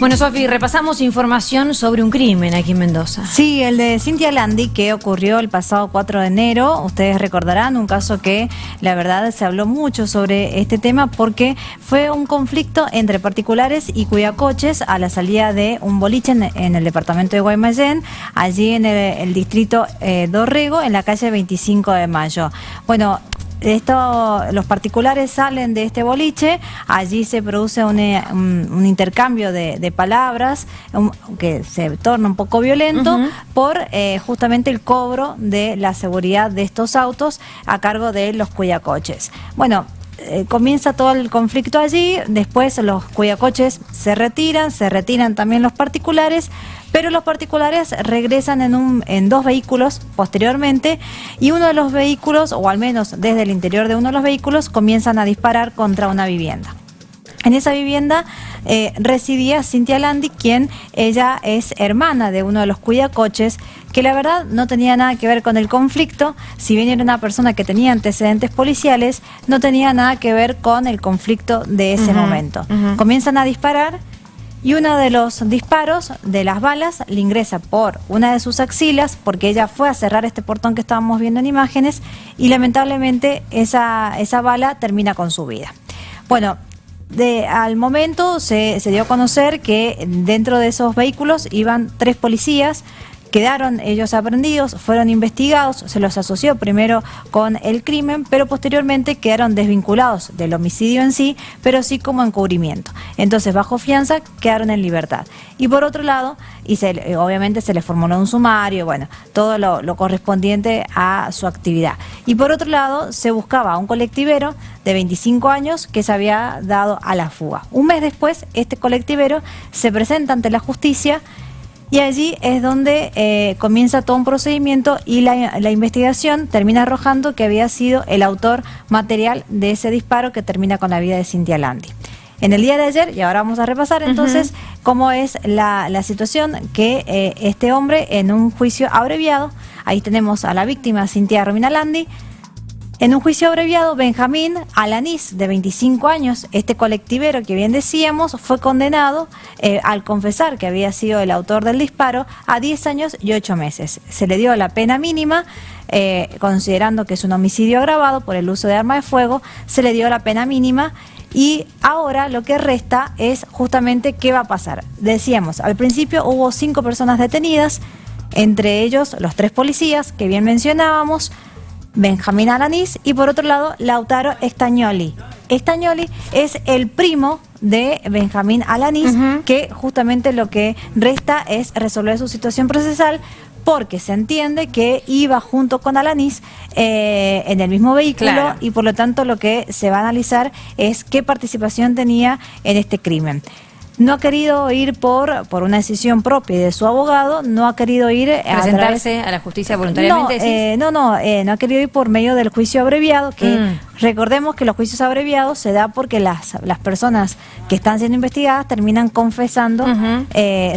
Bueno, Sofi, repasamos información sobre un crimen aquí en Mendoza. Sí, el de Cintia Landi, que ocurrió el pasado 4 de enero. Ustedes recordarán un caso que la verdad se habló mucho sobre este tema porque fue un conflicto entre particulares y cuidacoches a la salida de un boliche en el departamento de Guaymallén, allí en el distrito Dorrego, en la calle 25 de Mayo. Bueno, los particulares salen de este boliche, allí se produce un intercambio de palabras que se torna un poco violento por justamente el cobro de la seguridad de estos autos a cargo de los cuidacoches. Bueno, comienza todo el conflicto allí, después los cuidacoches se retiran también los particulares, pero los particulares regresan en dos vehículos posteriormente, y uno de los vehículos, o al menos desde el interior de uno de los vehículos, comienzan a disparar contra una vivienda. En esa vivienda residía Cintia Landi, quien ella es hermana de uno de los cuidacoches, que la verdad no tenía nada que ver con el conflicto. Si bien era una persona que tenía antecedentes policiales, no tenía nada que ver con el conflicto de ese momento. Comienzan a disparar, y uno de los disparos de las balas le ingresa por una de sus axilas, porque ella fue a cerrar este portón que estábamos viendo en imágenes, y lamentablemente esa bala termina con su vida. Bueno, al momento se dio a conocer que dentro de esos vehículos iban 3 policías. Quedaron ellos aprendidos, fueron investigados, se los asoció primero con el crimen, pero posteriormente quedaron desvinculados del homicidio en sí, pero sí como encubrimiento. Entonces, bajo fianza, quedaron en libertad. Y por otro lado, obviamente se les formuló un sumario, bueno, todo lo correspondiente a su actividad. Y por otro lado, se buscaba a un colectivero de 25 años que se había dado a la fuga. Un mes después, este colectivero se presenta ante la justicia, y allí es donde comienza todo un procedimiento, y la investigación termina arrojando que había sido el autor material de ese disparo que termina con la vida de Cintia Landi. En el día de ayer, y ahora vamos a repasar entonces cómo es la situación, que este hombre en un juicio abreviado, ahí tenemos a la víctima, Cintia Romina Landi. En un juicio abreviado, Benjamín Alanís, de 25 años, este colectivero que bien decíamos, fue condenado al confesar que había sido el autor del disparo a 10 años y 8 meses. Se le dio la pena mínima, considerando que es un homicidio agravado por el uso de arma de fuego, se le dio la pena mínima. Y ahora lo que resta es justamente qué va a pasar. Decíamos, al principio hubo 5 personas detenidas, entre ellos los 3 policías que bien mencionábamos, Benjamín Alanís, y por otro lado Lautaro Estagnoli. Estagnoli es el primo de Benjamín Alanís, que justamente lo que resta es resolver su situación procesal, porque se entiende que iba junto con Alanís en el mismo vehículo, y por lo tanto lo que se va a analizar es qué participación tenía en este crimen. No ha querido ir por una decisión propia de su abogado, no ha querido ir presentarse a la justicia voluntariamente. No ha querido ir por medio del juicio abreviado, que recordemos que los juicios abreviados se da porque las personas que están siendo investigadas terminan confesando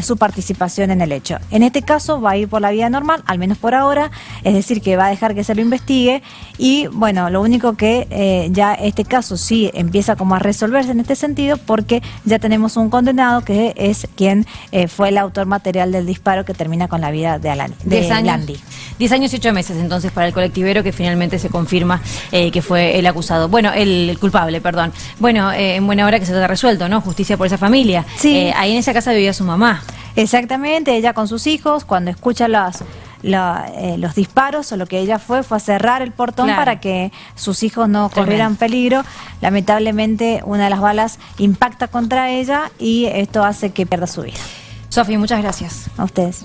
su participación en el hecho. En este caso va a ir por la vía normal, al menos por ahora, es decir, que va a dejar que se lo investigue, y bueno, lo único que ya este caso sí empieza como a resolverse en este sentido, porque ya tenemos un condenado que es quien fue el autor material del disparo que termina con la vida de Landi. 10 años y 8 meses entonces para el colectivero, que finalmente se confirma que fue el acusado. Bueno, el culpable, perdón. Bueno, en buena hora que se te ha resuelto, ¿no? Justicia por esa familia. Sí. Ahí en esa casa vivía su mamá. Exactamente, ella con sus hijos, cuando escucha los disparos, o lo que ella fue a cerrar el portón para que sus hijos no corrieran peligro. Lamentablemente una de las balas impacta contra ella, y esto hace que pierda su vida. Sofi, muchas gracias. A ustedes.